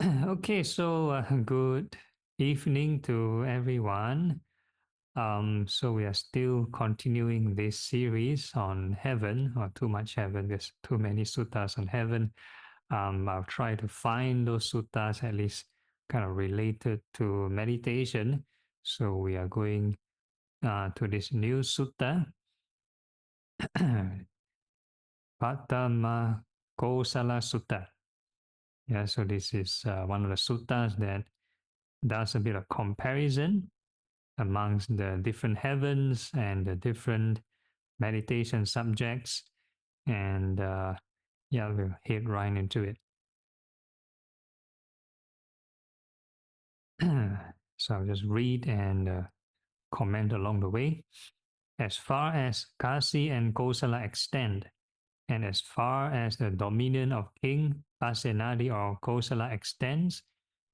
Okay, so good evening to everyone. So we are still continuing this series on heaven, or too much heaven. There's too many suttas on heaven. I'll try to find those suttas at least kind of related to meditation. So we are going to this new sutta, Patama Kosala Sutta. Yeah, so this is one of the suttas that does a bit of comparison amongst the different heavens and the different meditation subjects. And yeah, we'll head right into it. So I'll just read and comment along the way. As far as Kasi and Kosala extend, and as far as the dominion of King Pasenadi or Kosala extends,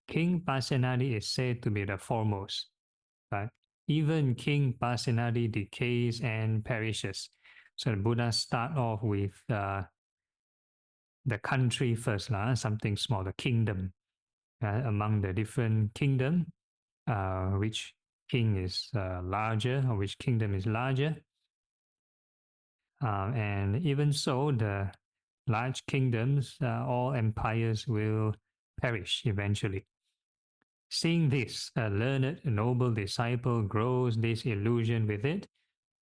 King Pasenadi is said to be the foremost. But even King Pasenadi decays and perishes. So the Buddha start off with the country first, something small, the kingdom. Among the different kingdom, which king is larger or which kingdom is larger. And even so, the large kingdoms, all empires will perish eventually. Seeing this, a learned, noble disciple grows disillusioned with it.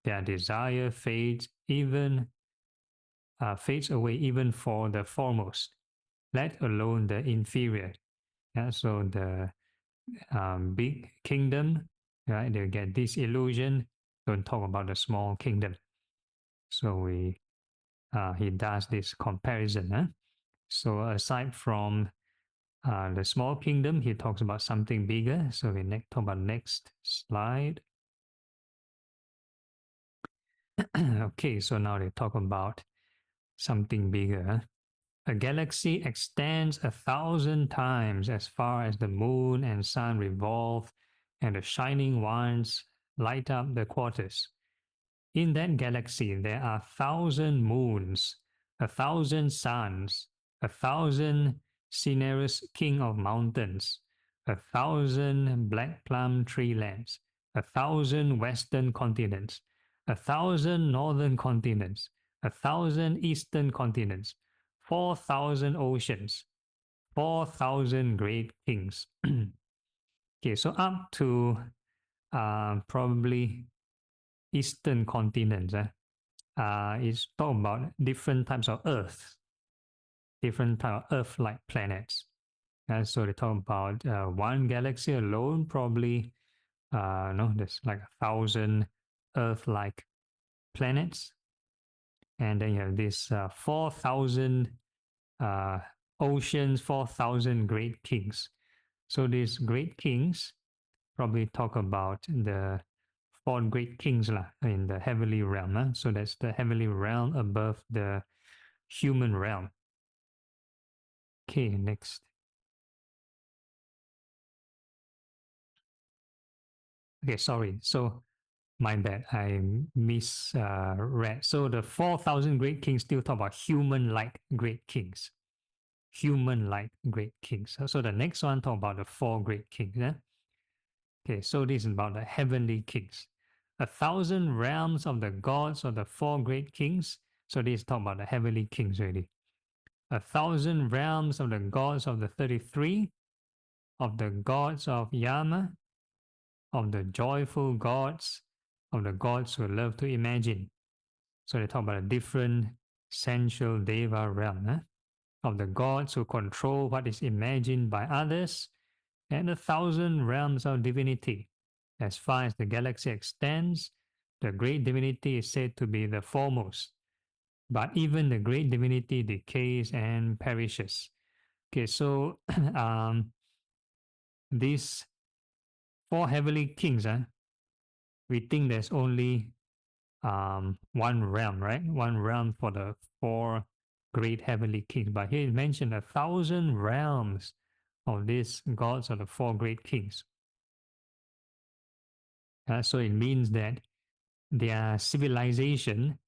Their desire fades away even for the foremost, let alone the inferior. So the big kingdom, right? They get disillusioned. Don't talk about the small kingdom. So he does this comparison. So aside from the small kingdom, he talks about something bigger. So we talk about next slide. Okay, so now they talk about something bigger. A galaxy extends 1,000 times as far as the moon and sun revolve, and the shining ones light up the quarters. In that galaxy, there are 1,000 moons, 1,000 suns, 1,000 Cinereus king of mountains, 1,000 black plum tree lands, 1,000 western continents, 1,000 northern continents, 1,000 eastern continents, 4,000 oceans, 4,000 great kings. Okay, so up to probably eastern continents, it's talking about different types of Earth, different type of Earth-like planets. So they talk about one galaxy alone, probably no, there's like 1,000 Earth-like planets, and then you have this 4,000 oceans, 4,000 great kings. So these great kings probably talk about the four great kings in the heavenly realm. So that's the heavenly realm above the human realm. Okay, next. Okay, sorry. So my bad, I misread. So the 4,000 great kings still talk about human-like great kings. Human-like great kings. So the next one talk about the four great kings. Okay, so this is about the heavenly kings. 1,000 realms of the gods of the four great kings. So this talk about the heavenly kings already. 1,000 realms of the gods of the 33, of the gods of Yama, of the joyful gods, of the gods who love to imagine. So they talk about a different sensual deva realm, of the gods who control what is imagined by others, and 1,000 realms of divinity. As far as the galaxy extends, the great divinity is said to be the foremost. But even the great divinity decays and perishes. Okay, so these four heavenly kings, we think there's only one realm, right? One realm for the four great heavenly kings. But here it mentioned 1,000 realms of these gods of the four great kings. So it means that their civilization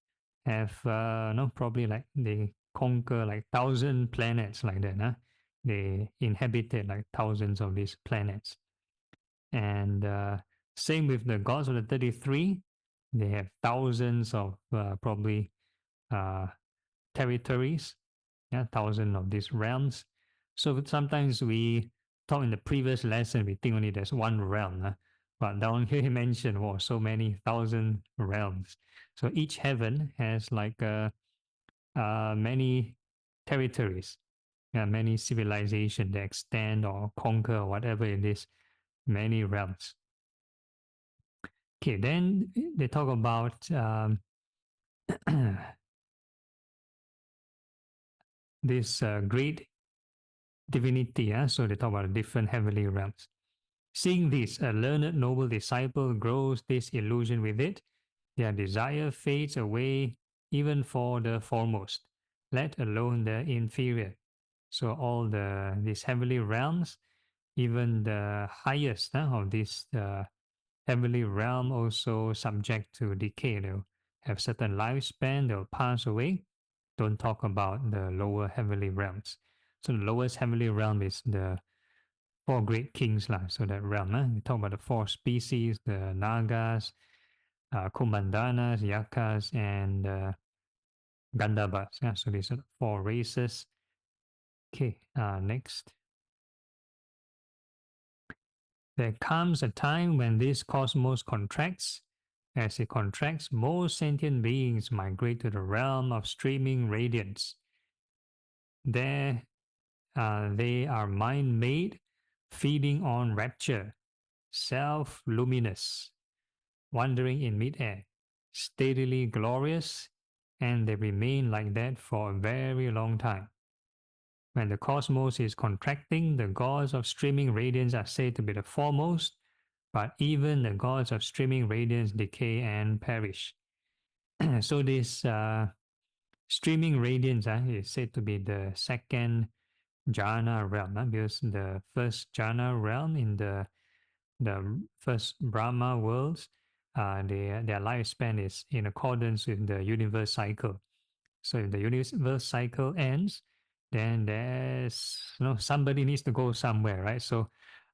have no probably like they conquer like 1,000 planets like that. they inhabited like thousands of these planets. And same with the gods of the 33, they have thousands of probably uh, territories, yeah, thousands of these realms. So sometimes we talk in the previous lesson, we think only there's one realm, but down here he mentioned, wow, so many thousand realms. So each heaven has like many territories, many civilizations that extend or conquer or whatever it is, many realms. Okay, then they talk about this great divinity. So they talk about different heavenly realms. Seeing this, a learned noble disciple grows this illusion with it. Their desire fades away even for the foremost, let alone the inferior. So all these heavenly realms, even the highest of this heavenly realm also subject to decay. They'll have certain lifespan, they'll pass away. Don't talk about the lower heavenly realms. So the lowest heavenly realm is the four great kings. So that realm, we talk about the four species, the Nagas, Kumandanas, Yakas, and Gandhabas. So these are the four races. Okay, next. There comes a time when this cosmos contracts. As it contracts, most sentient beings migrate to the realm of streaming radiance. There, they are mind made, feeding on rapture, self luminous, wandering in midair, steadily glorious, and they remain like that for a very long time. When the cosmos is contracting, the gods of streaming radiance are said to be the foremost, but even the gods of streaming radiance decay and perish. So this streaming radiance is said to be the second jhana realm, because the first jhana realm in the first Brahma worlds, their lifespan is in accordance with the universe cycle. So if the universe cycle ends, then there's somebody needs to go somewhere, right? So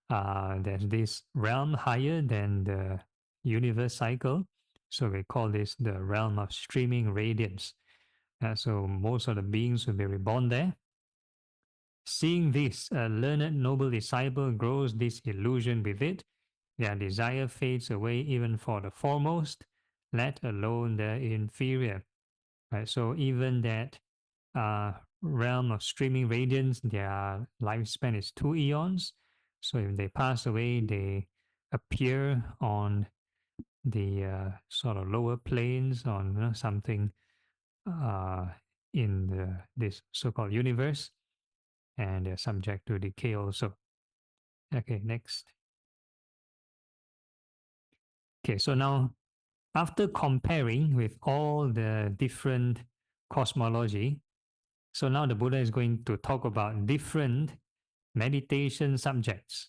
there's this realm higher than the universe cycle. So we call this the realm of streaming radiance. So most of the beings will be reborn there. Seeing this, a learned noble disciple grows this illusion with it. Their desire fades away even for the foremost, let alone the inferior. Right? So even that realm of streaming radiance, their lifespan is 2 eons. So if they pass away, they appear on the sort of lower planes on something in this so-called universe, and they're subject to decay also. Okay, next. Okay, so now after comparing with all the different cosmology, so now the Buddha is going to talk about different meditation subjects,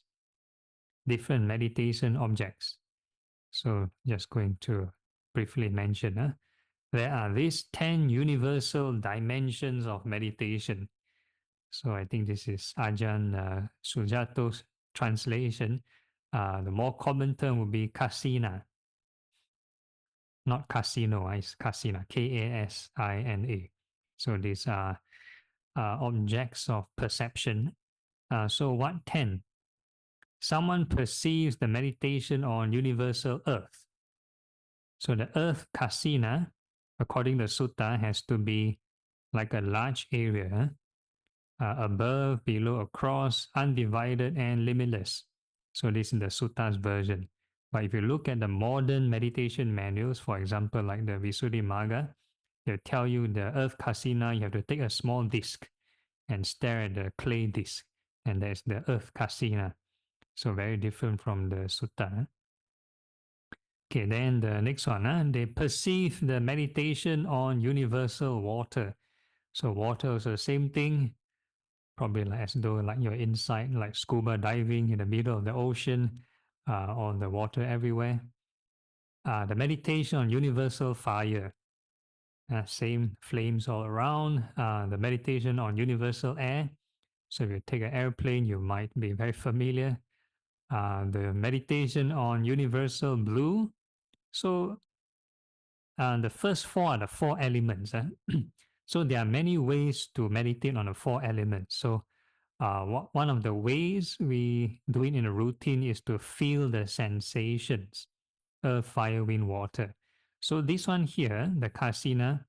different meditation objects. So just going to briefly mention, there are these 10 universal dimensions of meditation. So I think this is Ajahn Sujato's translation. The more common term would be kasina, not casino, it's kasina, Kasina. So these are objects of perception. So what 10? Someone perceives the meditation on universal earth. So the earth kasina, according to Sutta, has to be like a large area, above, below, across, undivided, and limitless. So this is the Sutta's version. But if you look at the modern meditation manuals, for example, like the Visuddhimagga, they'll tell you the earth kasina, you have to take a small disc and stare at the clay disc, and that's the earth kasina. So very different from the Sutta. Okay, then the next one, they perceive the meditation on universal water. So water is the same thing, probably like as though like you're inside like scuba diving in the middle of the ocean, or the water everywhere. The meditation on universal fire, same flames all around. The meditation on universal air, So if you take an airplane, you might be very familiar. The meditation on universal blue. So the first four are the four elements. So there are many ways to meditate on the four elements. So one of the ways we do it in a routine is to feel the sensations: earth, fire, wind, water. So this one here, the Kasina,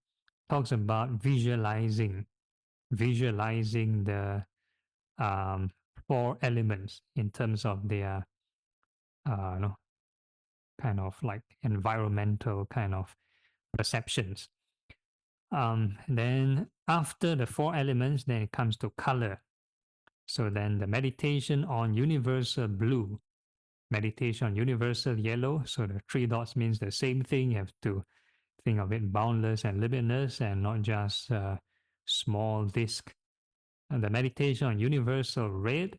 talks about visualizing the four elements in terms of their no, kind of like environmental kind of perceptions. Then after the four elements, then it comes to color. So then the meditation on universal blue, meditation on universal yellow. So the three dots means the same thing. You have to think of it boundless and limitless and not just a small disk. And the meditation on universal red,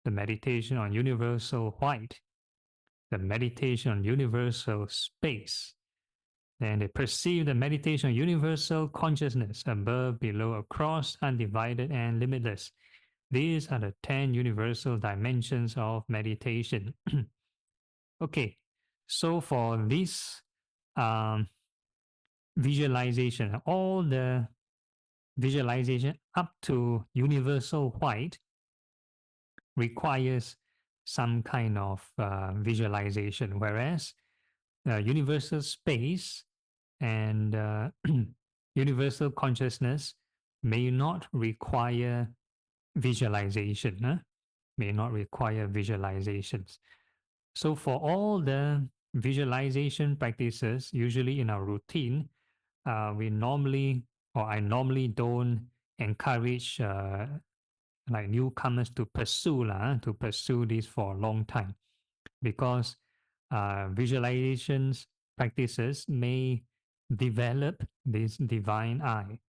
the meditation on universal white, the meditation on universal space. Then they perceive the meditation on universal consciousness, above, below, across, undivided, and limitless. These are the 10 universal dimensions of meditation. Okay, so for this visualization, all the visualization up to universal white requires some kind of visualization, whereas universal space and universal consciousness may not require visualization, may not require visualizations. So for all the visualization practices, usually in our routine, we normally, or I normally don't encourage like newcomers to pursue this for a long time, because visualizations practices may develop this divine eye,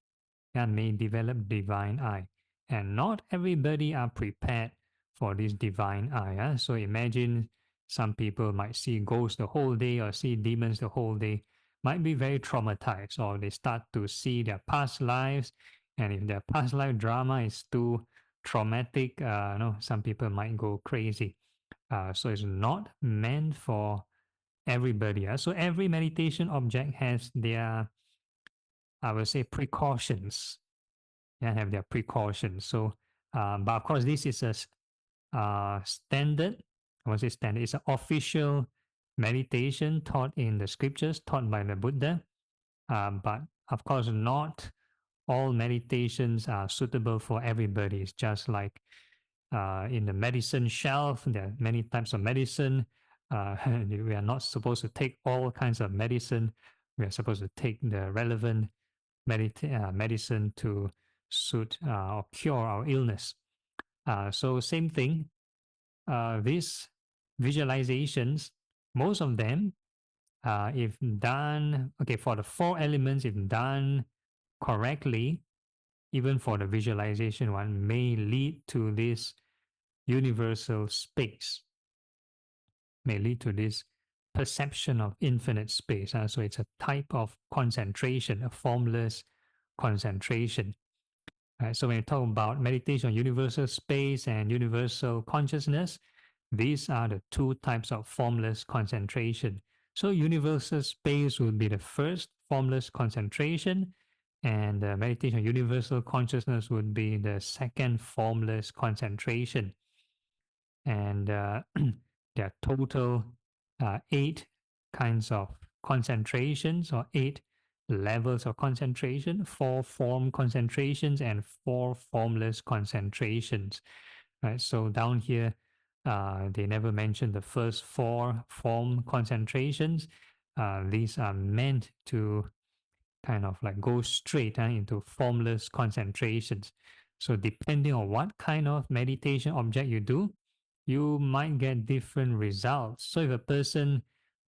and may develop divine eye, and not everybody are prepared for this divine eye. So imagine some people might see ghosts the whole day or see demons the whole day, might be very traumatized, or they start to see their past lives, and if their past life drama is too traumatic, some people might go crazy. So it's not meant for everybody. So every meditation object has their, I would say, precautions. Yeah, have their precautions. So, but of course, this is a standard. I would say standard. It's an official meditation taught in the scriptures, taught by the Buddha. But of course, not all meditations are suitable for everybody. It's just like in the medicine shelf, there are many types of medicine. We are not supposed to take all kinds of medicine. We are supposed to take the relevant medicine to suit or cure our illness. So same thing, these visualizations, most of them, if done, okay, for the four elements, if done correctly, even for the visualization one, may lead to this universal space, may lead to this perception of infinite space. So it's a type of concentration, a formless concentration. Right? So when you talk about meditation on universal space and universal consciousness, these are the two types of formless concentration. So universal space would be the first formless concentration, and meditation on universal consciousness would be the second formless concentration. And there are total 8 kinds of concentrations, or 8 levels of concentration: 4 form concentrations and 4 formless concentrations. Right. So down here, they never mentioned the first 4 form concentrations. These are meant to kind of like go straight into formless concentrations. So depending on what kind of meditation object you do, you might get different results. So if a person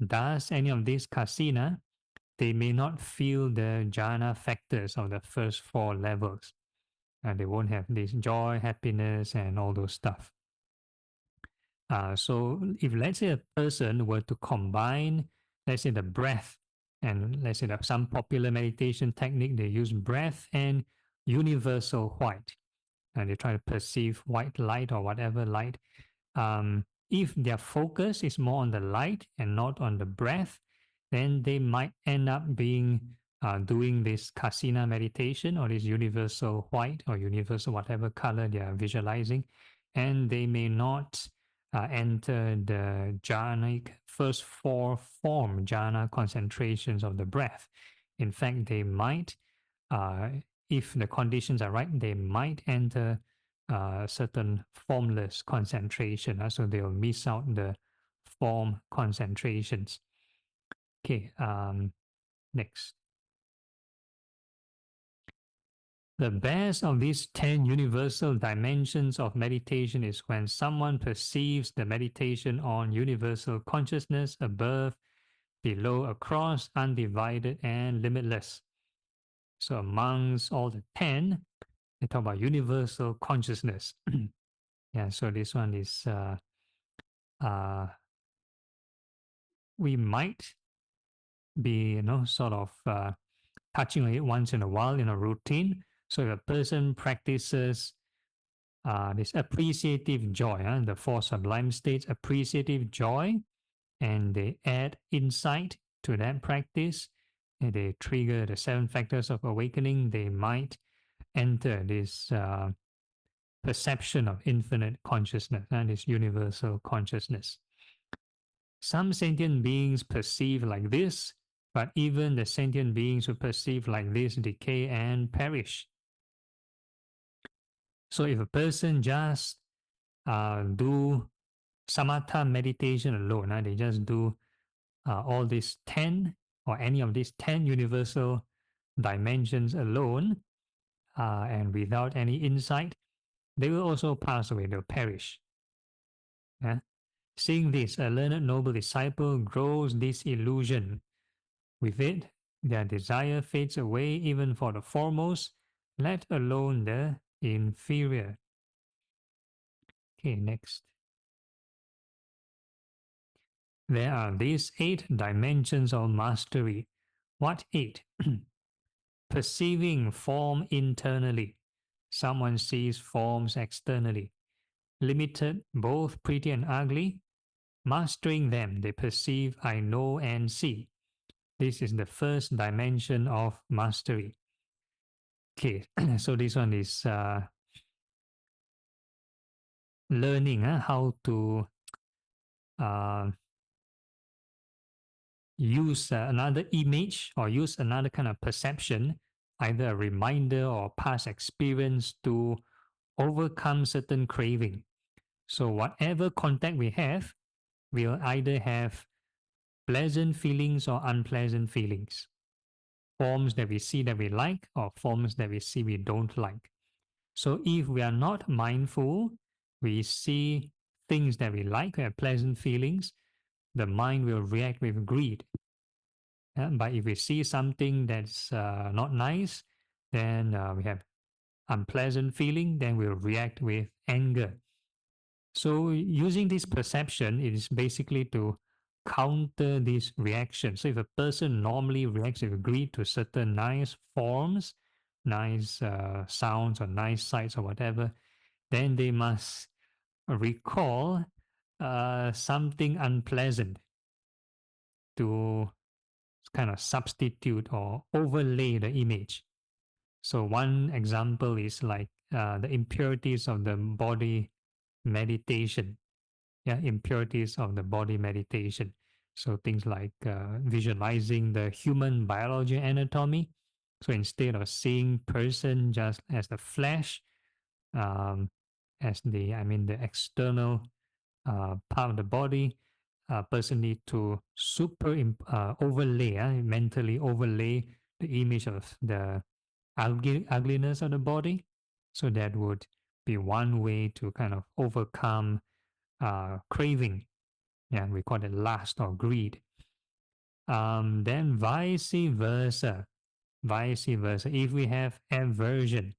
does any of these kasina, they may not feel the jhana factors of the first 4 levels. And they won't have this joy, happiness, and all those stuff. So if let's say a person were to combine, let's say the breath, and let's say that some popular meditation technique, they use breath and universal white. and they try to perceive white light or whatever light. If their focus is more on the light and not on the breath, then they might end up being doing this kasina meditation or this universal white or universal whatever color they are visualizing, and they may not enter the jhanic first four form jhana concentrations of the breath. In fact, they might, if the conditions are right, they might enter certain formless concentration. So they'll miss out the form concentrations. Okay, next. The best of these 10 universal dimensions of meditation is when someone perceives the meditation on universal consciousness above, below, across, undivided, and limitless. So amongst all the 10, they talk about universal consciousness. Yeah, so this one is, we might be, sort of touching it once in a while in a routine. So if a person practices this appreciative joy, the four sublime states, appreciative joy, and they add insight to that practice, and they trigger the 7 factors of awakening, they might enter this perception of infinite consciousness and this universal consciousness. Some sentient beings perceive like this, but even the sentient beings who perceive like this decay and perish. So if a person just do samatha meditation alone, they just do all these 10 or any of these 10 universal dimensions alone and without any insight, they will also pass away, they'll perish. Yeah? Seeing this, a learned noble disciple grows this illusion. With it, their desire fades away even for the foremost, let alone the inferior. Okay, next. There are these 8 dimensions of mastery. What 8? Perceiving form internally. Someone sees forms externally. Limited, both pretty and ugly. Mastering them, they perceive I know and see. This is the first dimension of mastery. Okay, so this one is learning how to use another image or use another kind of perception, either a reminder or past experience to overcome certain craving. So whatever contact we have, we'll either have pleasant feelings or unpleasant feelings. Forms that we see that we like or forms that we see we don't like. So if we are not mindful, we see things that we like, we have pleasant feelings, the mind will react with greed. But if we see something that's not nice, then we have unpleasant feeling, then we'll react with anger. So using this perception, it is basically to counter this reaction. So if a person normally reacts with greed to certain nice forms, nice sounds or nice sights or whatever, then they must recall something unpleasant to kind of substitute or overlay the image. So one example is like the impurities of the body meditation. Yeah, impurities of the body meditation. So things like visualizing the human biology anatomy. So instead of seeing person just as the flesh, as the external part of the body, a person need to overlay, mentally overlay the image of the ugliness of the body. So that would be one way to kind of overcome craving. Yeah, we call it lust or greed. Then vice versa. Vice versa. If we have aversion,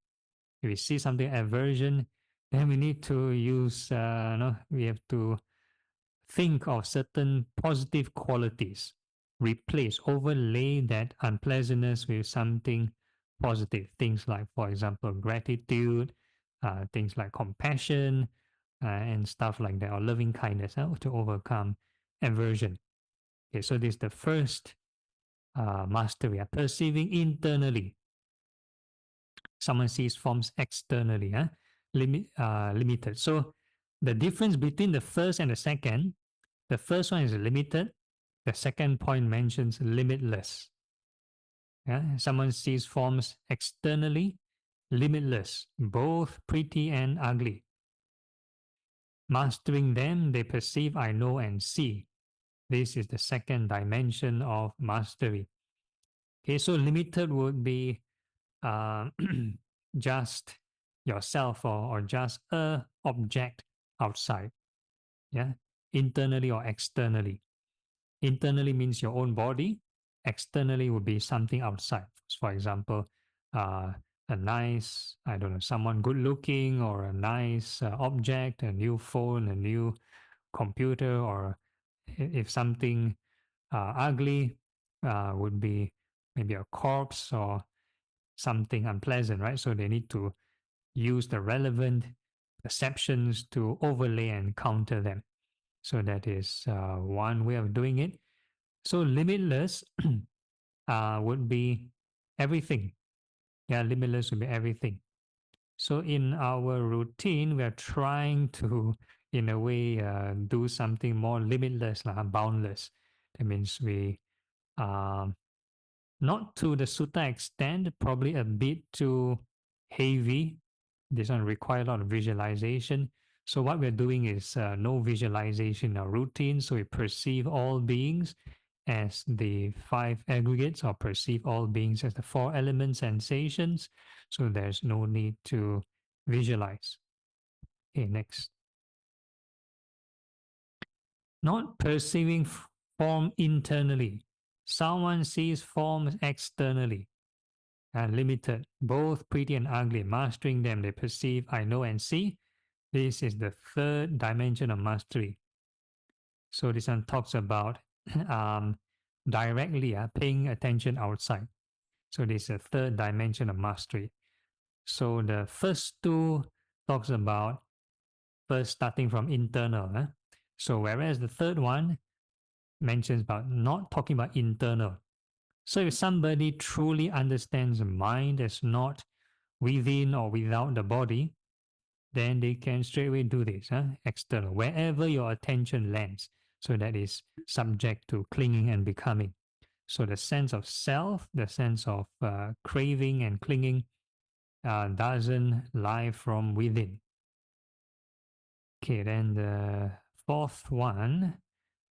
if we see something aversion, then we need to use, we have to think of certain positive qualities, replace, overlay that unpleasantness with something positive. Things like, for example, gratitude, things like compassion and stuff like that, or loving kindness to overcome aversion. Okay, so this is the first mastery, perceiving internally. Someone sees forms externally, limited. So the difference between the first and the first one is limited. The second point mentions limitless. Yeah? Someone sees forms externally, limitless, both pretty and ugly. Mastering them, they perceive, I know, and see. This is the second dimension of mastery. Okay, so limited would be uh, just yourself or just a object outside. Yeah, internally or externally. Internally means your own body. Externally would be something outside. For example, a nice, I don't know, someone good looking, or a nice object, a new phone, a new computer, or if something ugly would be maybe a corpse or something unpleasant, right? So they need to use the relevant perceptions to overlay and counter them. So that is one way of doing it. So limitless would be everything. Yeah, limitless would be everything. So in our routine, we are trying to, in a way, do something more limitless, boundless. That means we, not to the sutta extent, probably a bit too heavy. This one requires a lot of visualization. So what we're doing is no visualization in our routine. So we perceive all beings as the five aggregates, or perceive all beings as the four element sensations. So there's no need to visualize. Okay, next. Not perceiving form internally. Someone sees forms externally and limited, both pretty and ugly. Mastering them, they perceive, I know, and see. This is the third dimension of mastery. So this one talks about directly paying attention outside. So this is a third dimension of mastery. So the first two talks about first starting from internal. So whereas the third one mentions about not talking about internal. So if somebody truly understands the mind as not within or without the body, then they can straight away do this, external, wherever your attention lands. So that is subject to clinging and becoming. So the sense of self, the sense of craving and clinging doesn't lie from within. Okay, then the fourth one,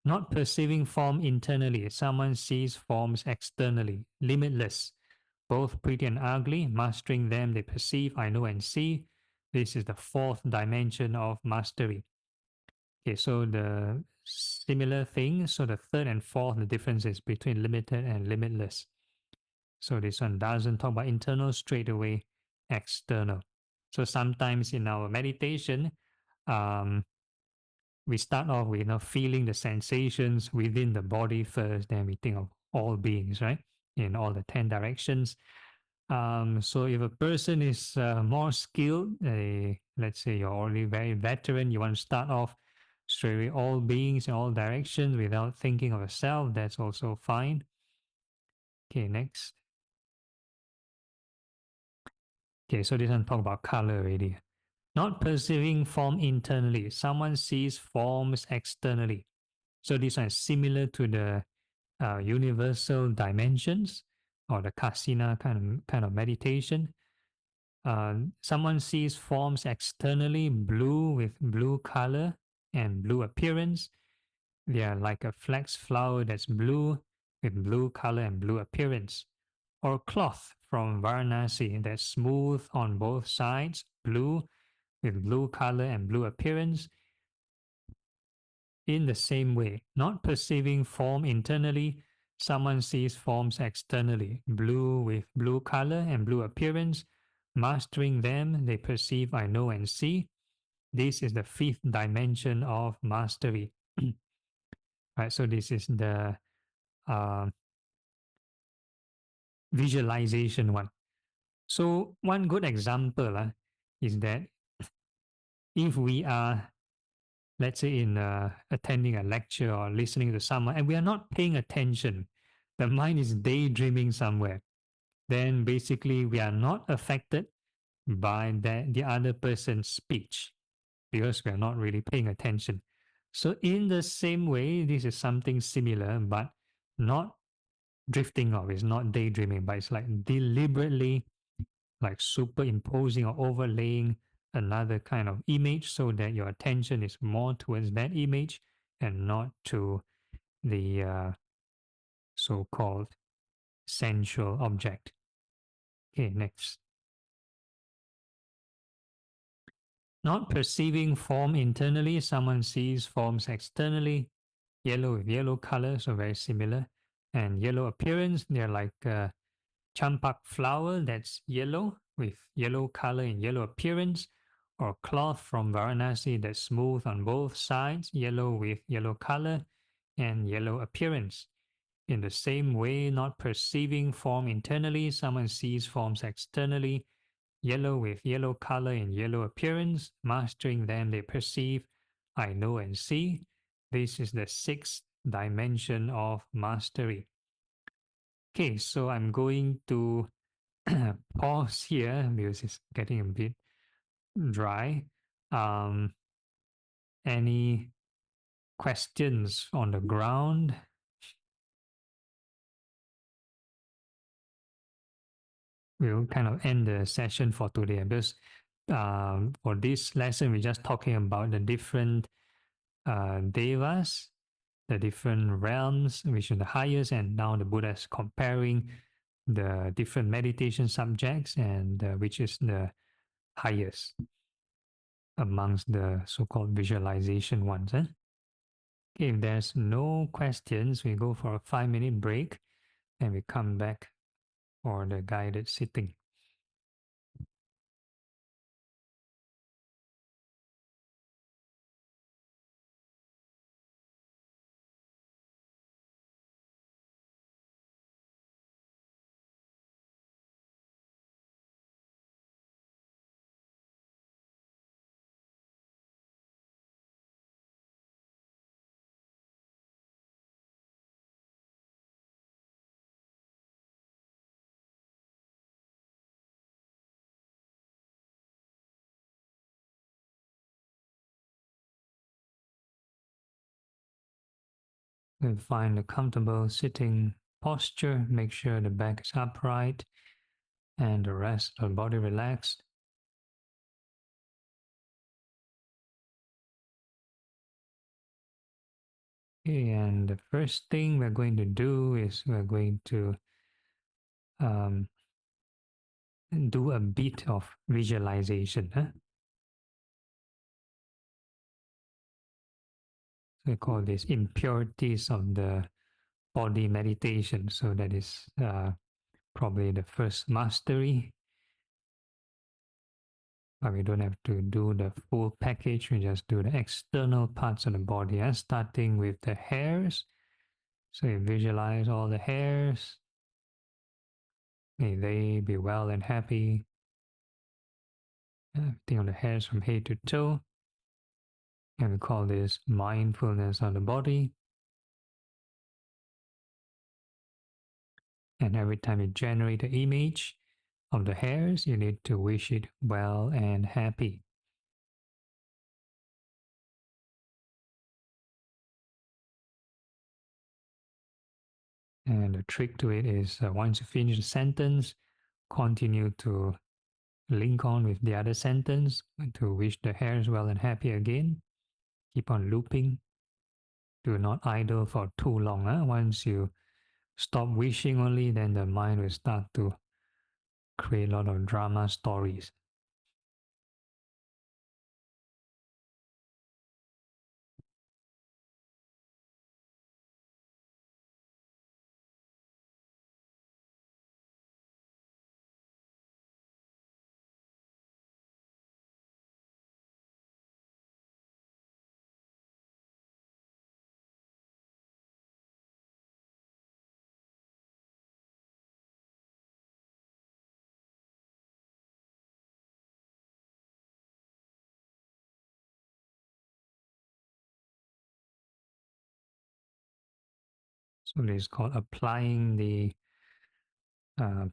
not perceiving form internally. Someone sees forms externally, limitless, both pretty and ugly. Mastering them, they perceive, I know, and see. This is the fourth dimension of mastery. Okay, so the similar thing. So the third and fourth, the difference is between limited and limitless. So this one doesn't talk about internal, straight away external. So sometimes in our meditation, we start off with feeling the sensations within the body first, then we think of all beings, right? In all the 10 directions. So if a person is more skilled, let's say you're already very veteran, you want to start off straight away all beings in all directions without thinking of yourself, that's also fine. Okay, next. Okay, so this one talk about color already. Not perceiving form internally. Someone sees forms externally. So this one is similar to the universal dimensions or the kasina kind of meditation. Someone sees forms externally, blue with blue color and blue appearance. They are like a flax flower that's blue with blue color and blue appearance, or cloth from Varanasi that's smooth on both sides, blue with blue color and blue appearance. In the same way, not perceiving form internally, someone sees forms externally, blue with blue color and blue appearance. Mastering them, they perceive, I know, and see. This is the fifth dimension of mastery. Right, so this is the uh, visualization one. So one good example is that if we are, let's say, in attending a lecture or listening to someone, and we are not paying attention, the mind is daydreaming somewhere, then basically we are not affected by the other person's speech because we are not really paying attention. So, in the same way, this is something similar, but not drifting off. It's not daydreaming, but it's like deliberately, like superimposing or overlaying another kind of image so that your attention is more towards that image and not to the so called sensual object. Okay, next. Not perceiving form internally, someone sees forms externally. Yellow with yellow color, so very similar. And yellow appearance, they're like a champak flower that's yellow with yellow color and yellow appearance, or cloth from Varanasi that's smooth on both sides, yellow with yellow color and yellow appearance. In the same way, not perceiving form internally, someone sees forms externally, yellow with yellow color and yellow appearance. Mastering them, they perceive, I know and see. This is the sixth dimension of mastery. Okay, so I'm going to pause here because it's getting a bit dry. Any questions on the ground? We'll kind of end the session for today because for this lesson, we're just talking about the different devas, the different realms, which are the highest, and now the Buddha is comparing the different meditation subjects and which is the highest amongst the so-called visualization ones. Eh? Okay, if there's no questions, we go for a 5-minute break and we come back for the guided sitting. We find a comfortable sitting posture, make sure the back is upright and the rest of the body relaxed. Okay, and the first thing we're going to do is we're going to do a bit of visualization. Huh? So we call this impurities of the body meditation. So that is probably the first mastery. But we don't have to do the full package. We just do the external parts of the body, starting with the hairs. So you visualize all the hairs. May they be well and happy. Everything on the hairs from head to toe. And we call this mindfulness of the body. And every time you generate the image of the hairs, you need to wish it well and happy. And the trick to it is once you finish the sentence, continue to link on with the other sentence to wish the hairs well and happy again. Keep on looping. Do not idle for too long. Huh? Once you stop wishing only, then the mind will start to create a lot of drama stories. So it is called applying the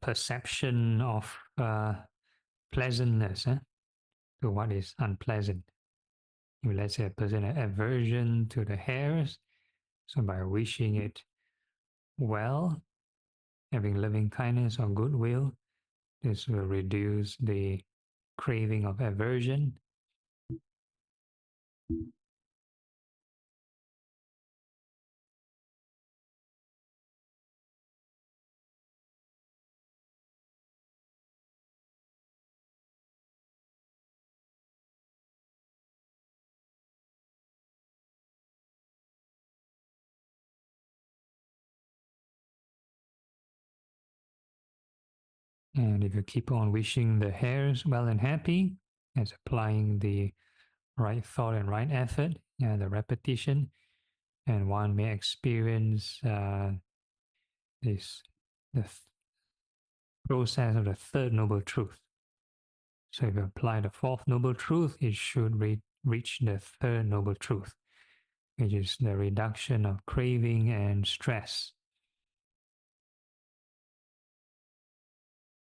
perception of pleasantness to what is unpleasant. If let's say a person has aversion to the hairs, so by wishing it well, having loving kindness or goodwill, this will reduce the craving of aversion. And if you keep on wishing the hairs well and happy, as applying the right thought and right effort, the repetition, and one may experience this the process of the third noble truth. So if you apply the fourth noble truth, it should reach the third noble truth, which is the reduction of craving and stress.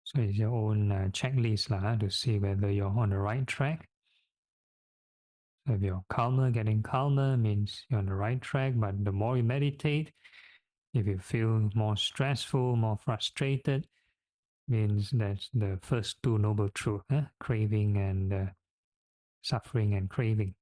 So it's your own checklist to see whether you're on the right track. So if you're calmer, getting calmer means you're on the right track, but the more you meditate, if you feel more stressful, more frustrated, means that's the first two noble truths, craving and suffering and craving.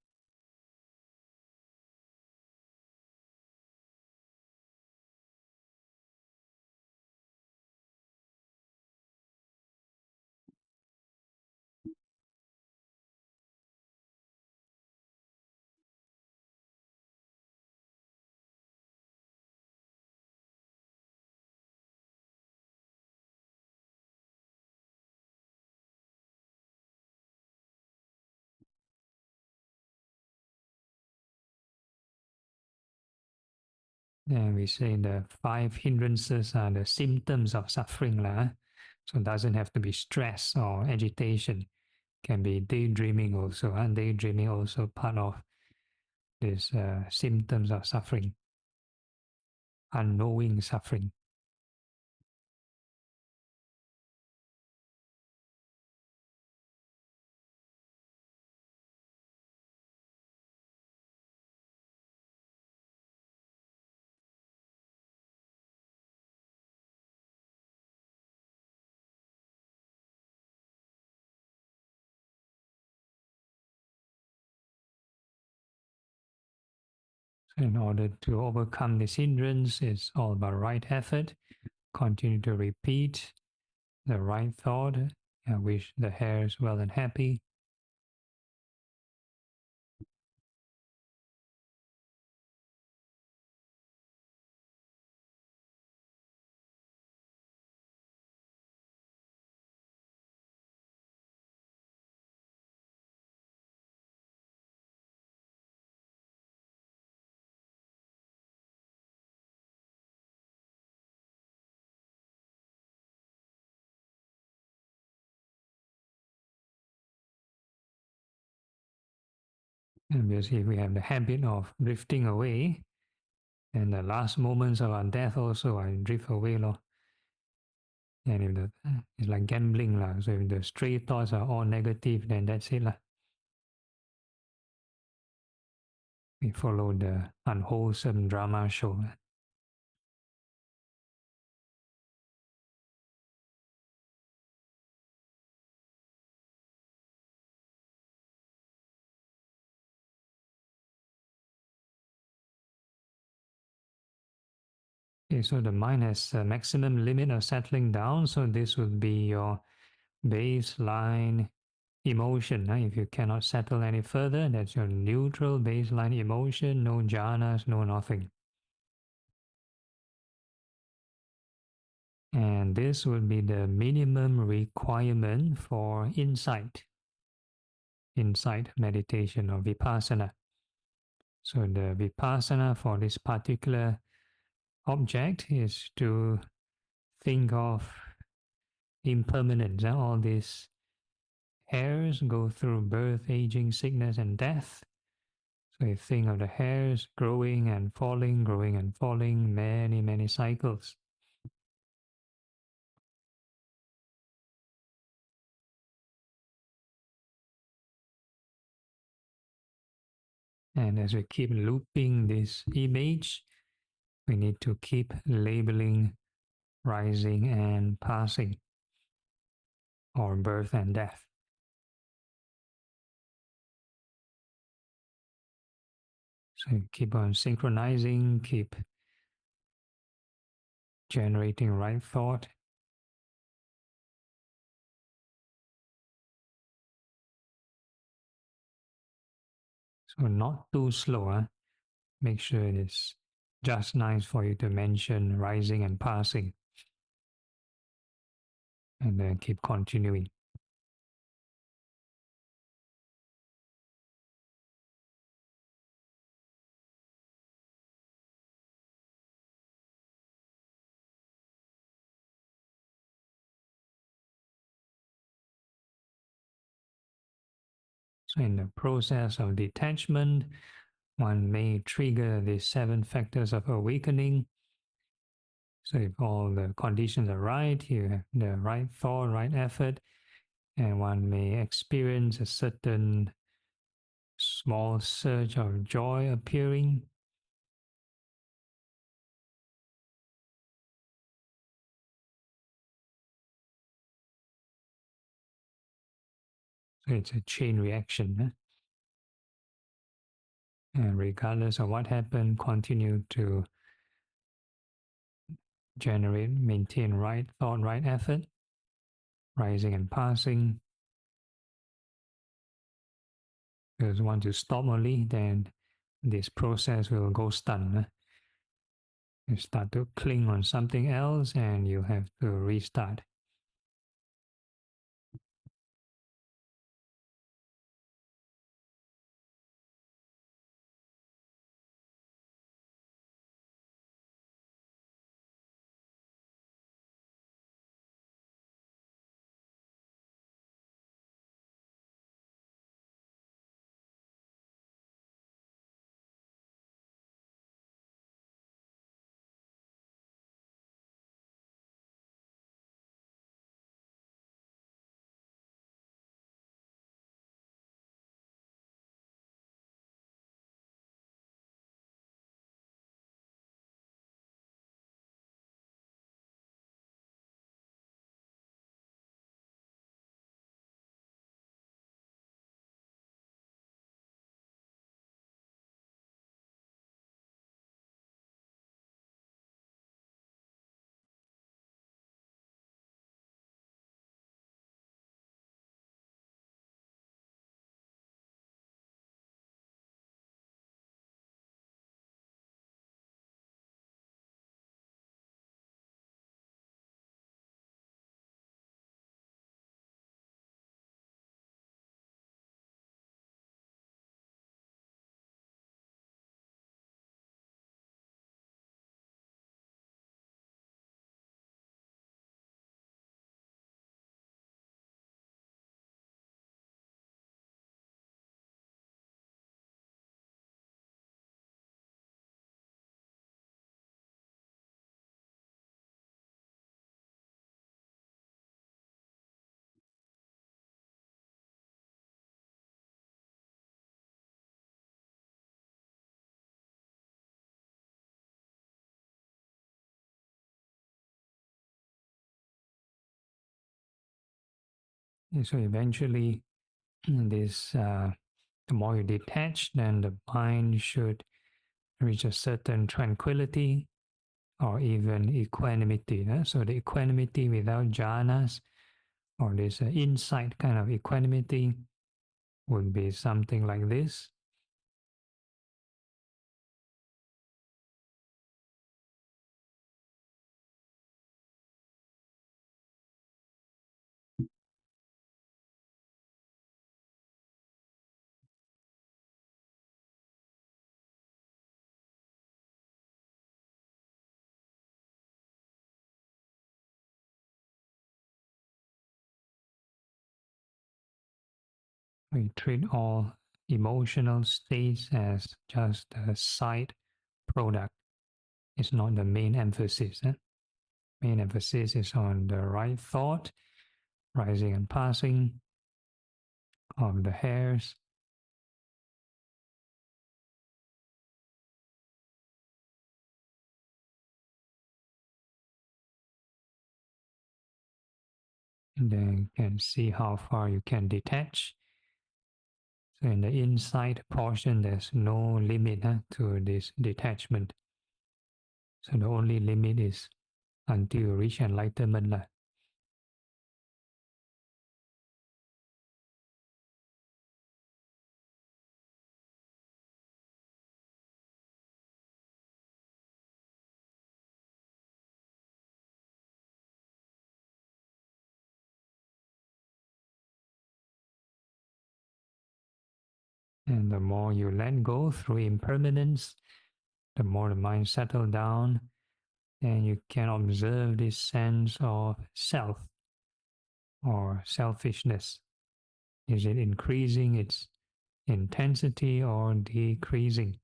And we say the five hindrances are the symptoms of suffering. So it doesn't have to be stress or agitation. It can be daydreaming also. And daydreaming also part of these symptoms of suffering, unknowing suffering. So in order to overcome this hindrance, it's all about right effort. Continue to repeat the right thought. Wish the hairs well and happy. And because if we have the habit of drifting away, and the last moments of our death also I drift away. And if it's like gambling. So if the stray thoughts are all negative, then that's it. We follow the unwholesome drama show. Okay, so the mind has a maximum limit of settling down. So this would be your baseline emotion. If you cannot settle any further, that's your neutral baseline emotion, no jhanas, no nothing. And this would be the minimum requirement for insight meditation or vipassana. So the vipassana for this particular object is to think of impermanence. All these hairs go through birth, aging, sickness, and death. So you think of the hairs growing and falling, many, many cycles. And as we keep looping this image, we need to keep labeling rising and passing, or birth and death. So keep on synchronizing, keep generating right thought. So not too slow. Make sure it is just nice for you to mention rising and passing. And then keep continuing. So in the process of detachment, one may trigger the 7 factors of awakening. So if all the conditions are right, you have the right thought, right effort, and one may experience a certain small surge of joy appearing. So it's a chain reaction. And regardless of what happened, continue to maintain right thought, right effort, rising and passing. Because once you stop only, then this process will go stun. You start to cling on something else and you have to restart. And so eventually, the more you detach, then the mind should reach a certain tranquility or even equanimity. So the equanimity without jhanas, or this insight kind of equanimity, would be something like this. We treat all emotional states as just a side product. It's not the main emphasis. Main emphasis is on the right thought, rising and passing of the hairs. And then you can see how far you can detach. So in the inside portion, there's no limit to this detachment. So the only limit is until you reach enlightenment. And the more you let go through impermanence, the more the mind settles down, and you can observe this sense of self or selfishness. Is it increasing its intensity or decreasing?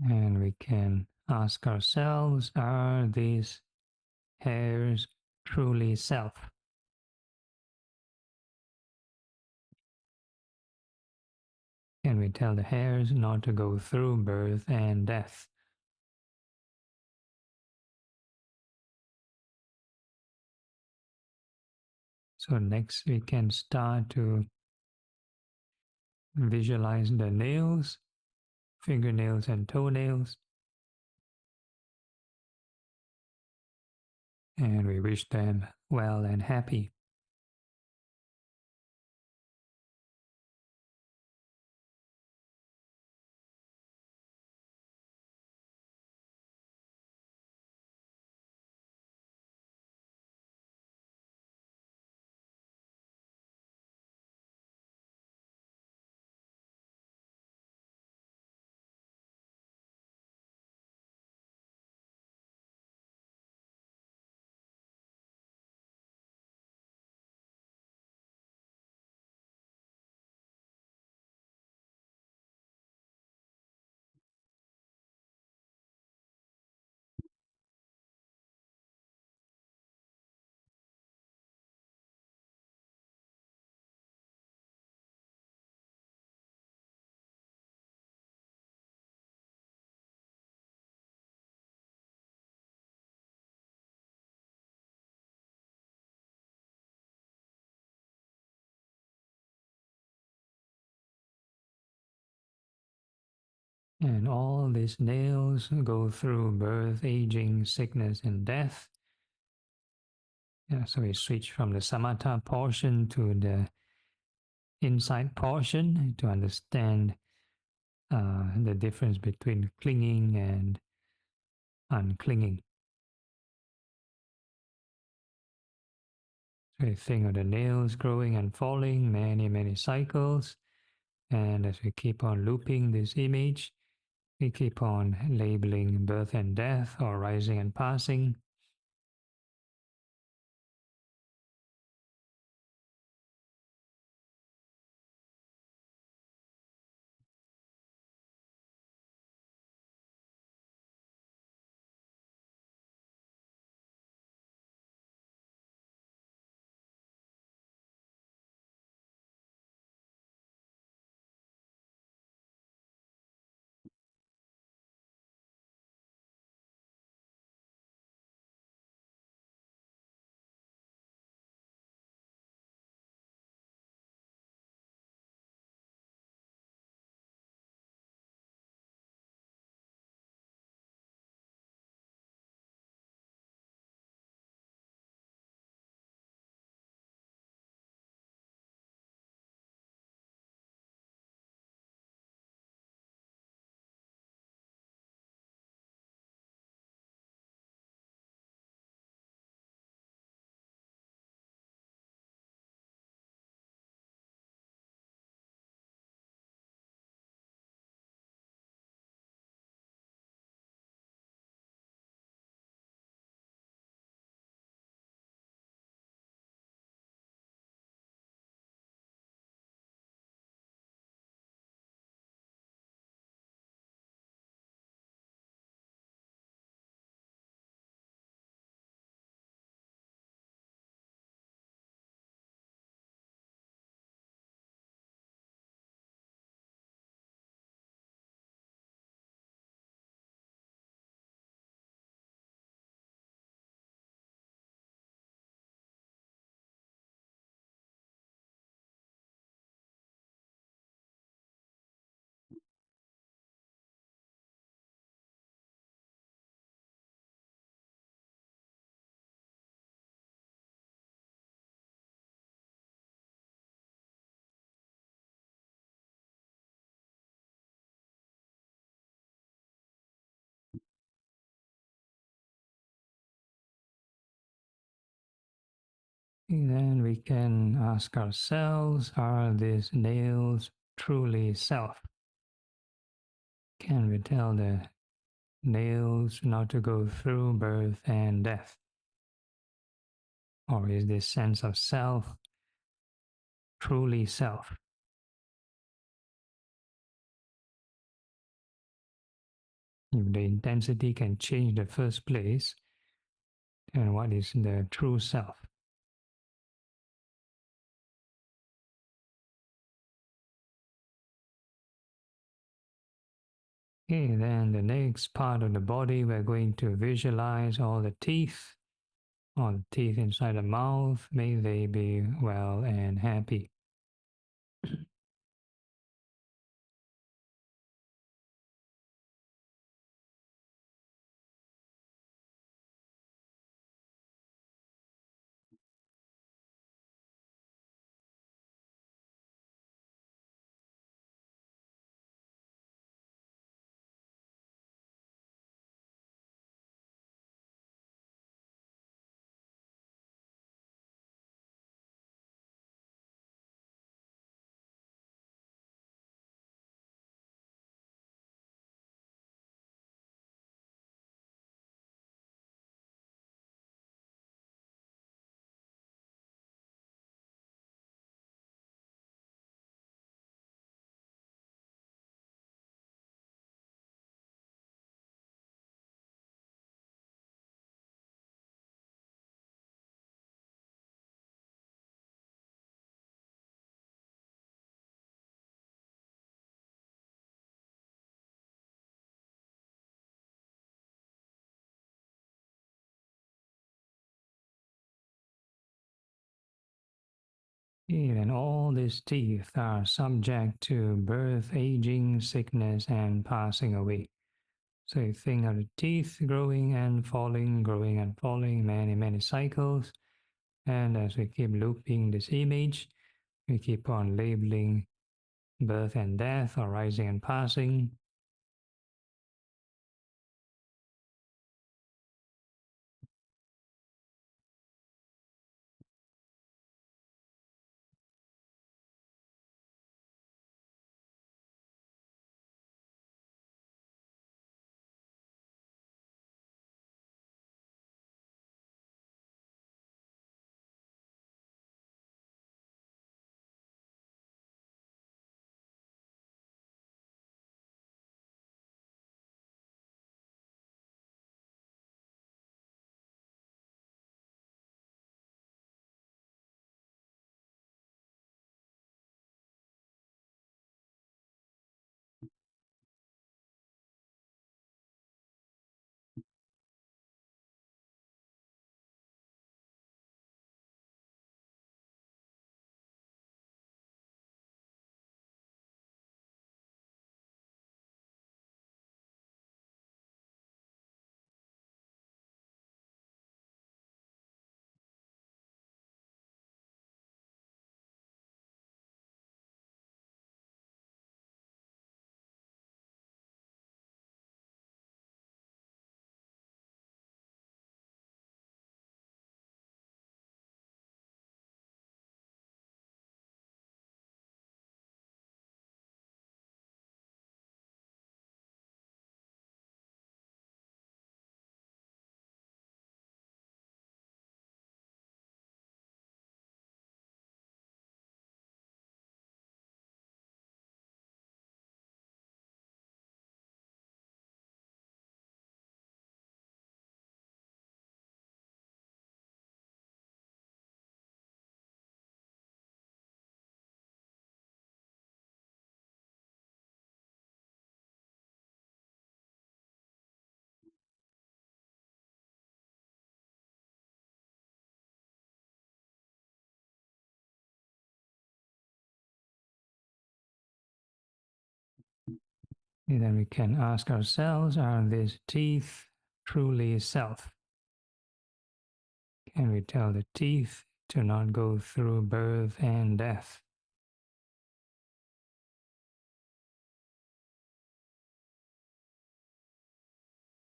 And we can ask ourselves, are these hairs truly self? Can we tell the hairs not to go through birth and death? So next we can start to visualize the nails, fingernails and toenails. And we wish them well and happy. And all these nails go through birth, aging, sickness, and death. Yeah, so we switch from the samatha portion to the insight portion to understand the difference between clinging and unclinging. So we think of the nails growing and falling, many, many cycles. And as we keep on looping this image, we keep on labeling birth and death or rising and passing. And then we can ask ourselves, are these nails truly self? Can we tell the nails not to go through birth and death? Or is this sense of self truly self? If the intensity can change the first place, then what is the true self? Okay, then the next part of the body, we're going to visualize all the teeth inside the mouth. May they be well and happy. And all these teeth are subject to birth, aging, sickness, and passing away. So you think of the teeth growing and falling, many, many cycles. And as we keep looping this image, we keep on labeling birth and death, arising and passing. And then we can ask ourselves, are these teeth truly self? Can we tell the teeth to not go through birth and death?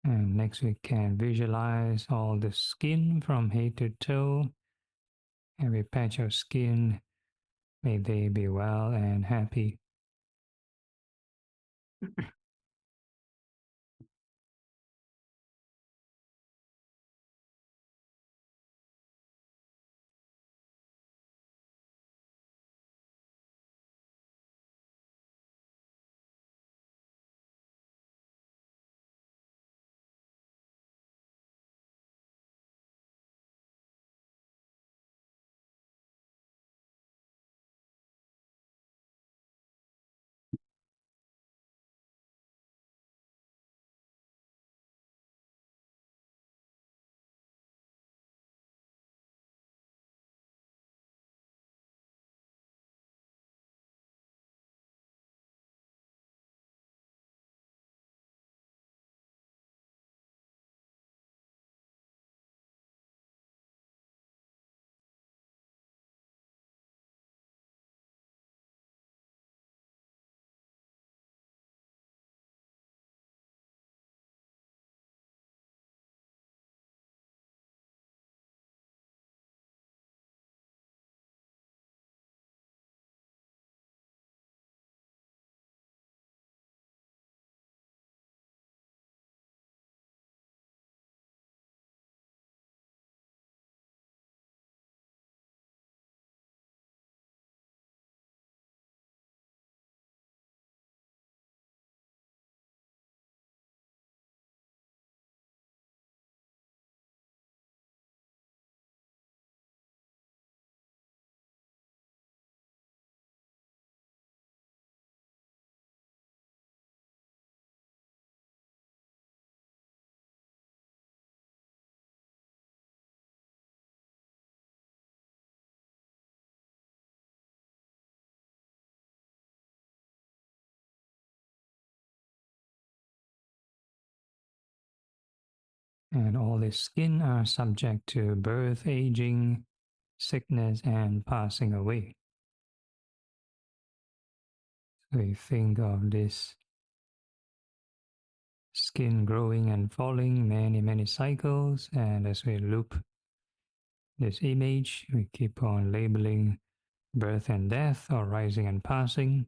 And next we can visualize all the skin from head to toe Every patch of skin, may they be well and happy. And all the skin are subject to birth, aging, sickness, and passing away. So we think of this skin growing and falling many, many cycles. And as we loop this image, we keep on labeling birth and death, or rising and passing.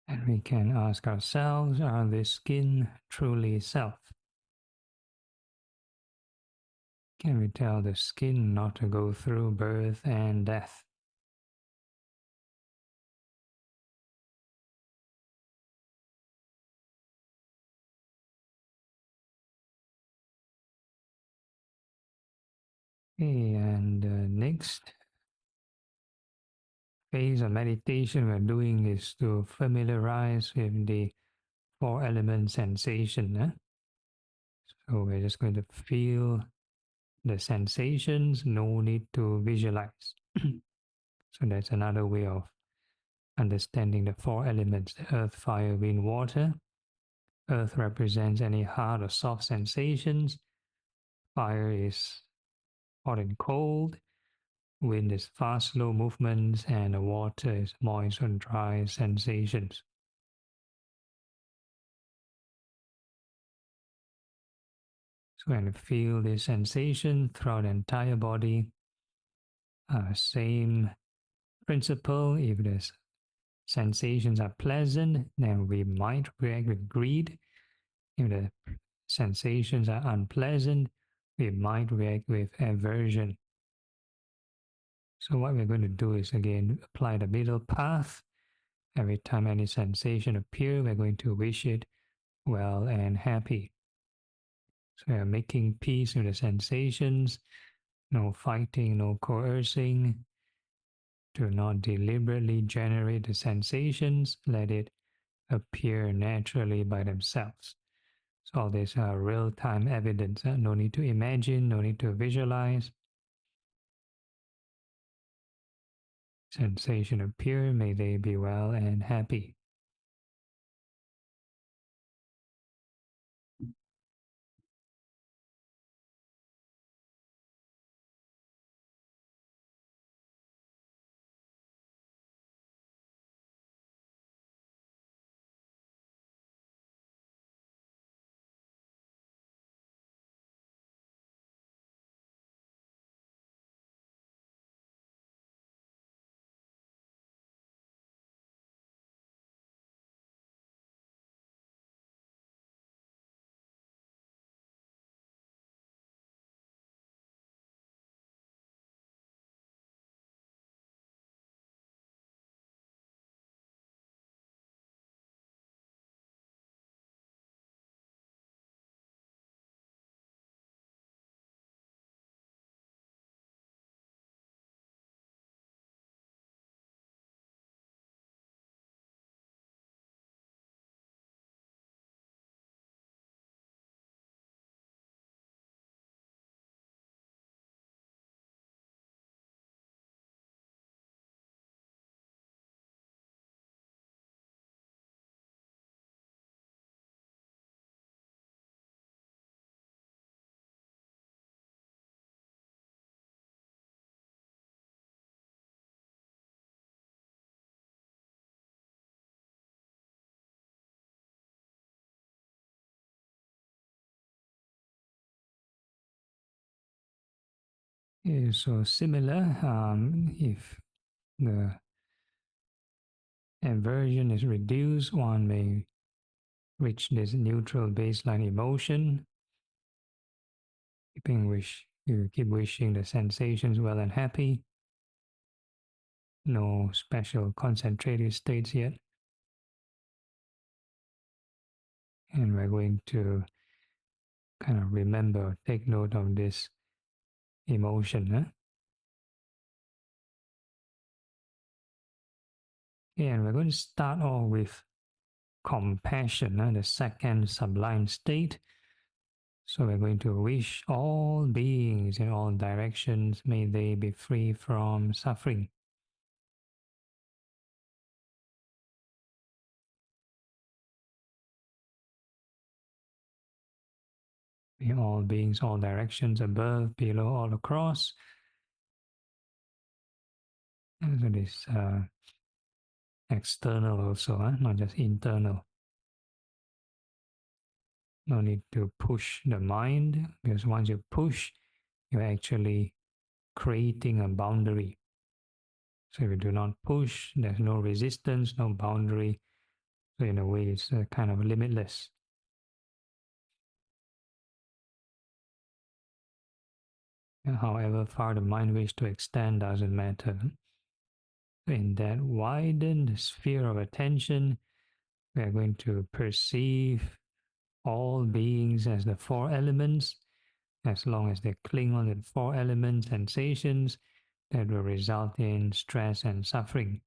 And we can ask ourselves, are the skin truly self? Can we tell the skin not to go through birth and death? Okay, and next phase of meditation we're doing is to familiarize with the four element sensation. So we're just going to feel the sensations, no need to visualize. So that's another way of understanding the four elements: the earth, fire, wind, water. Earth represents any hard or soft sensations. Fire is hot and cold, wind is fast, slow movements, and the water is moist and dry sensations. So when you feel this sensation throughout the entire body, same principle. If the sensations are pleasant, then we might react with greed. If the sensations are unpleasant, we might react with aversion. So what we're going to do is again apply the middle path. Every time any sensation appears, we're going to wish it well and happy. So we are making peace with the sensations, no fighting, no coercing. Do not deliberately generate the sensations, let it appear naturally by themselves. So all these are real-time evidence. No need to imagine, no need to visualize. Sensation appear, may they be well and happy. So similar, if the aversion is reduced, one may reach this neutral baseline emotion. You keep wishing the sensations well and happy. No special concentrated states yet. And we're going to kind of remember, take note of this emotion. Huh? And we're going to start off with compassion, the second sublime state. So we're going to wish all beings in all directions, may they be free from suffering. May all beings, all directions, above, below, all across. And so this external also, not just internal. No need to push the mind, because once you push, you're actually creating a boundary. So if you do not push, there's no resistance, no boundary. So in a way, it's kind of limitless. And however far the mind wishes to extend doesn't matter. In that widened sphere of attention, we are going to perceive all beings as the four elements. As long as they cling on the four element sensations, that will result in stress and suffering.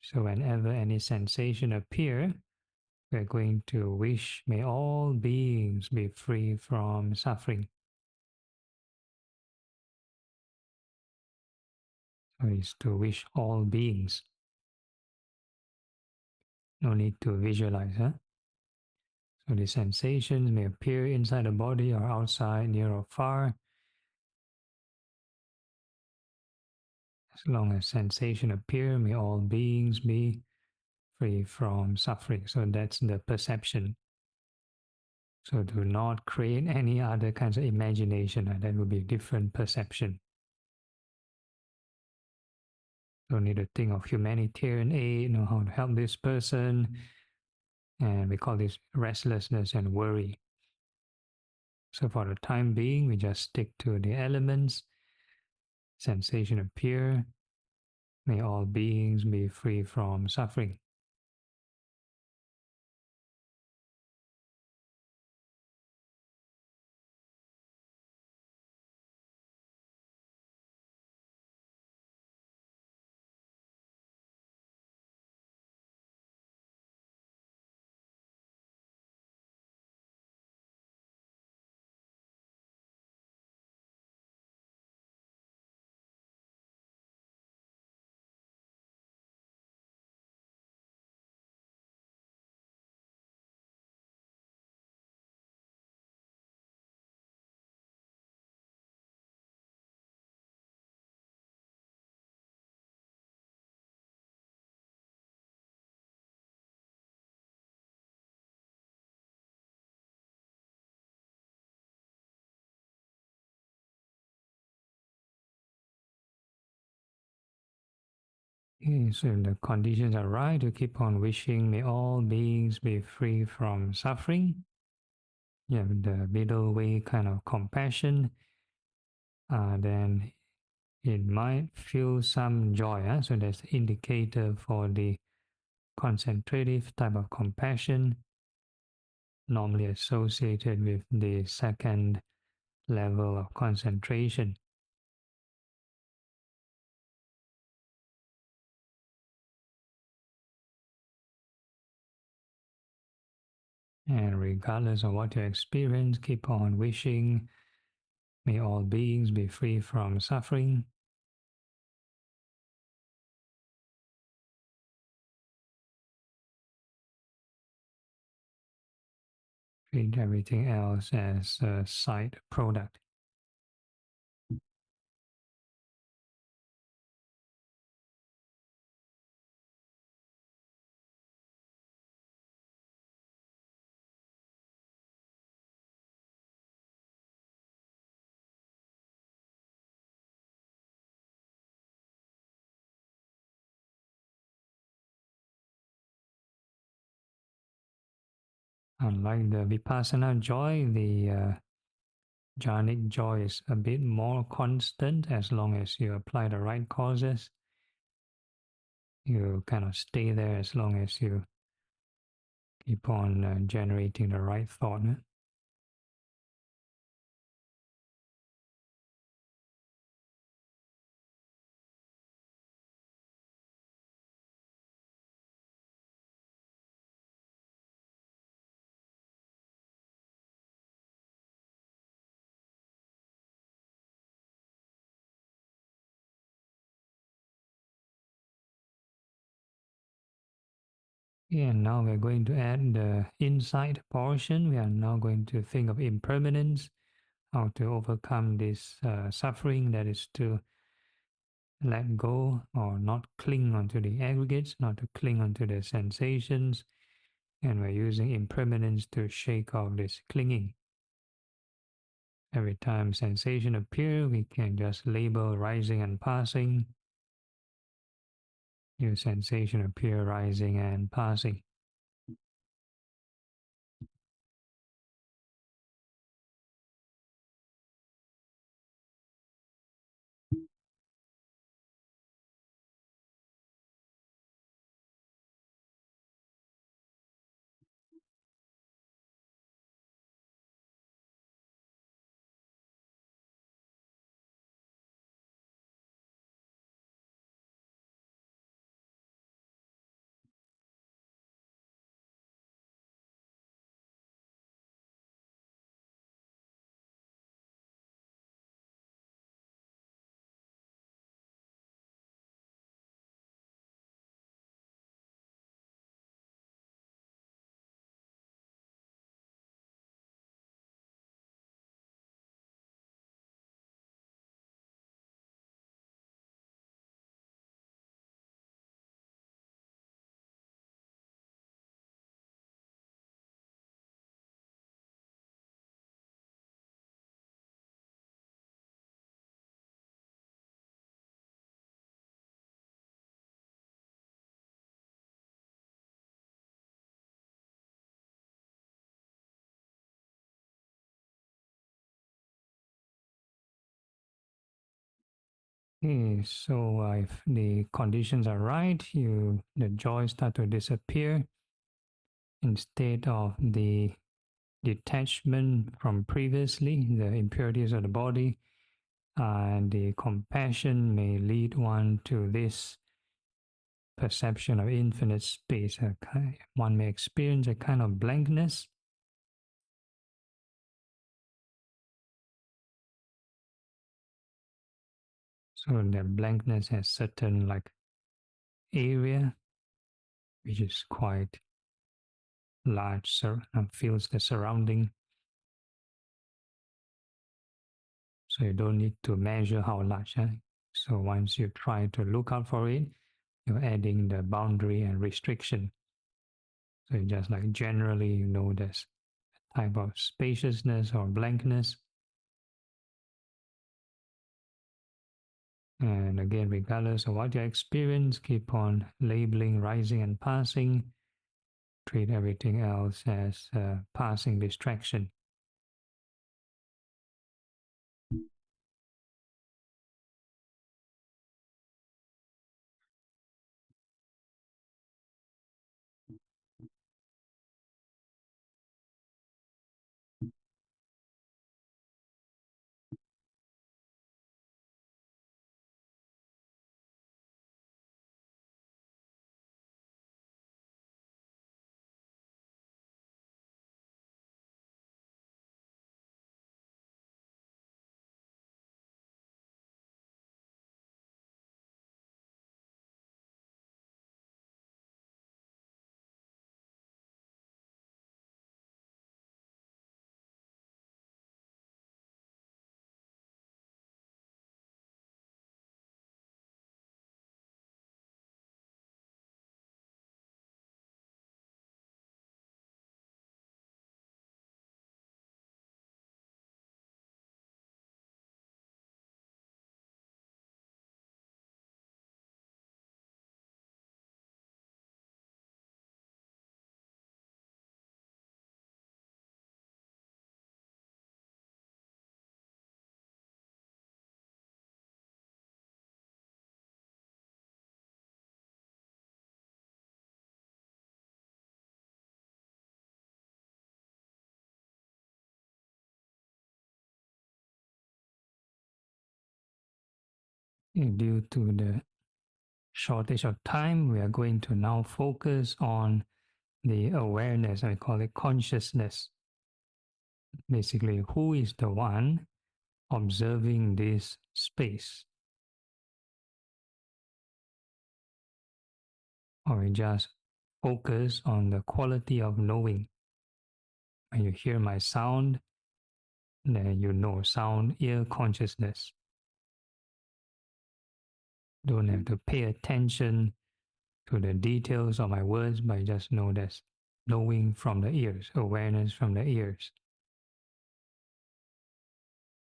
So whenever any sensation appear, we're going to wish, may all beings be free from suffering. So it's to wish all beings. No need to visualize. So the sensations may appear inside the body or outside, near or far. As long as sensation appear, may all beings be free from suffering. So that's the perception. So do not create any other kinds of imagination. That would be a different perception. Don't need to think of humanitarian aid, know how to help this person. And we call this restlessness and worry. So for the time being, we just stick to the elements. Sensation appear. May all beings be free from suffering. Okay, so if the conditions are right, to keep on wishing, may all beings be free from suffering. You have the middle way kind of compassion, then it might feel some joy. So that's the indicator for the concentrative type of compassion, normally associated with the second level of concentration. And regardless of what you experience, keep on wishing, may all beings be free from suffering. Treat everything else as a side product. Unlike the Vipassana joy, the jhanic joy is a bit more constant as long as you apply the right causes. You kind of stay there as long as you keep on generating the right thought. And now we're going to add the insight portion. We are now going to think of impermanence, how to overcome this suffering, that is to let go or not cling onto the aggregates, not to cling onto the sensations. And we're using impermanence to shake off this clinging. Every time sensation appears, we can just label rising and passing. New sensation appear rising and passing. Okay, so if the conditions are right, the joys start to disappear instead of the detachment from previously, the impurities of the body, and the compassion may lead one to this perception of infinite space. One may experience a kind of blankness. So the blankness has certain like area which is quite large, fills the surrounding. So you don't need to measure how large. So once you try to look out for it, you're adding the boundary and restriction. So you just like generally, you know, there's a type of spaciousness or blankness. And again, regardless of what you experience, keep on labeling rising and passing. Treat everything else as a passing distraction. Due to the shortage of time, we are going to now focus on the awareness. I call it consciousness. Basically, who is the one observing this space? Or we just focus on the quality of knowing. When you hear my sound, then you know sound, ear consciousness. Don't have to pay attention to the details of my words, but just know that's knowing from the ears, awareness from the ears.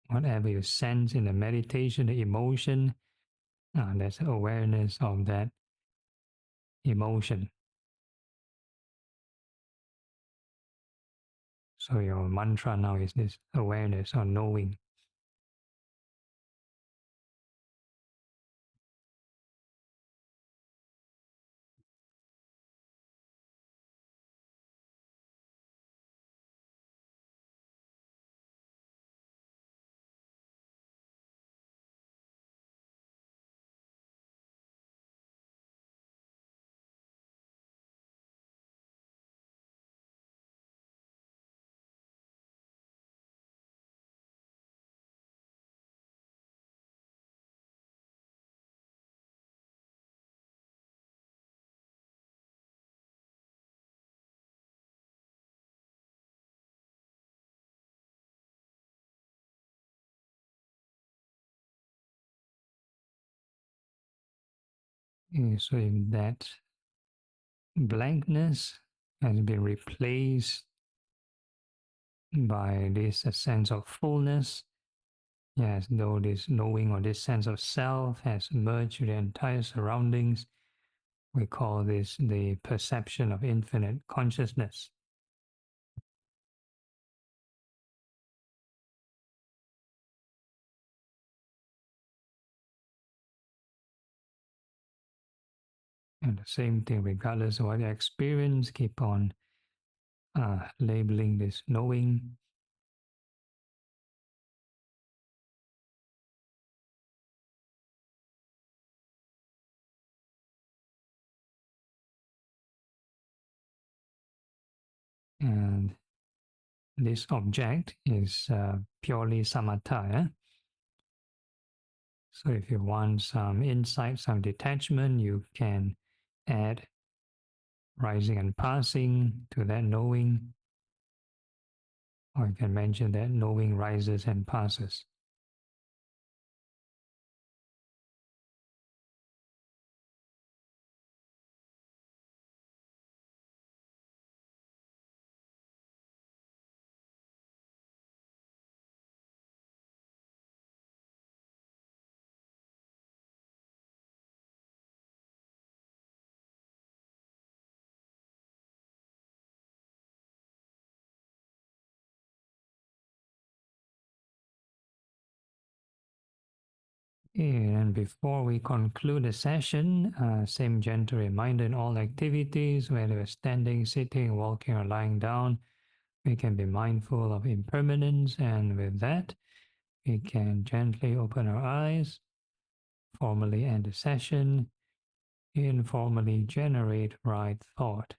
Whatever you sense in the meditation, the emotion, that's awareness of that emotion. So your mantra now is this awareness or knowing. So if that blankness has been replaced by this a sense of fullness, yes, though this knowing or this sense of self has merged with the entire surroundings, we call this the perception of infinite consciousness. And the same thing, regardless of what you experience, keep on labeling this knowing. And this object is purely samatha. Eh? So if you want some insight, some detachment, you can add rising and passing to that knowing, or you can mention that knowing rises and passes. And before we conclude the session, same gentle reminder in all activities, whether we're standing, sitting, walking, or lying down, we can be mindful of impermanence. And with that, we can gently open our eyes, formally end the session, informally generate right thought.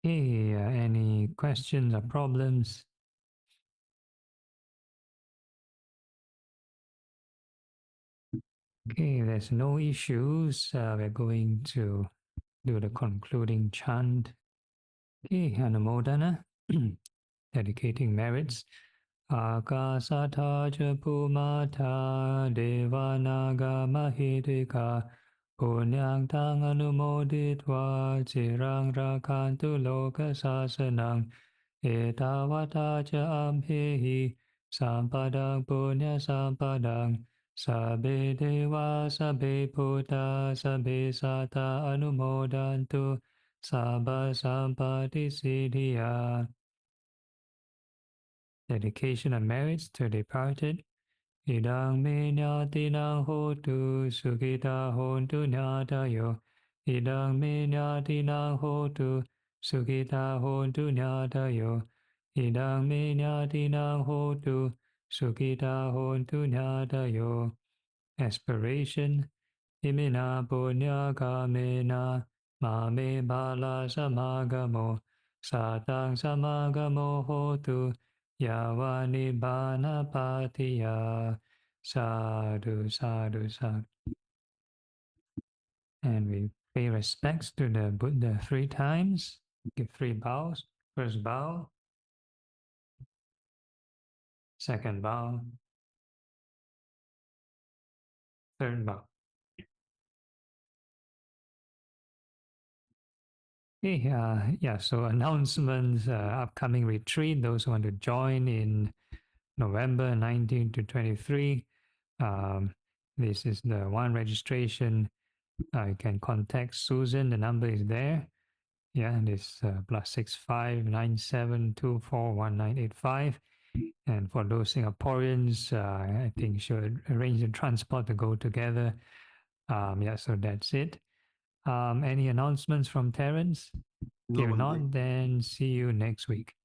Okay, any questions or problems? Okay, there's no issues. We're going to do the concluding chant. Okay, Anumodana, dedicating merits. Akasatha ca Bhumata Devanaga Mahidika Punyang tang anumoditva Cirang rakantu loka sasanang Etavata ca amhehi Sampadang punya sampadang Sabe dewa sabe buddha sabe sata anumodantu Sabba sampati siddhya. Dedication of merits to departed. Idang me nyatinang hotu sukita hontu nyatayo. Idang me nyatinang hotu sukita hontu nyatayo. Idang me nyatinang hotu sukita hontu nyatayo. Aspiration. Imina punya kamena mame bala samagamo satang samagamo hotu yawa nibbana patiya. Sadhu, sadhu, sadhu. And we pay respects to the Buddha 3 times. Give 3 bows. First bow, second bow, third bow. Okay, yeah, so announcements, upcoming retreat, those who want to join in November 19 to 23. This is the one registration. You can contact Susan, the number is there. Yeah, and it's +65 9724 1985. And for those Singaporeans, I think should arrange the transport to go together. Yeah, so that's it. Any announcements from Terence? If not, then see you next week.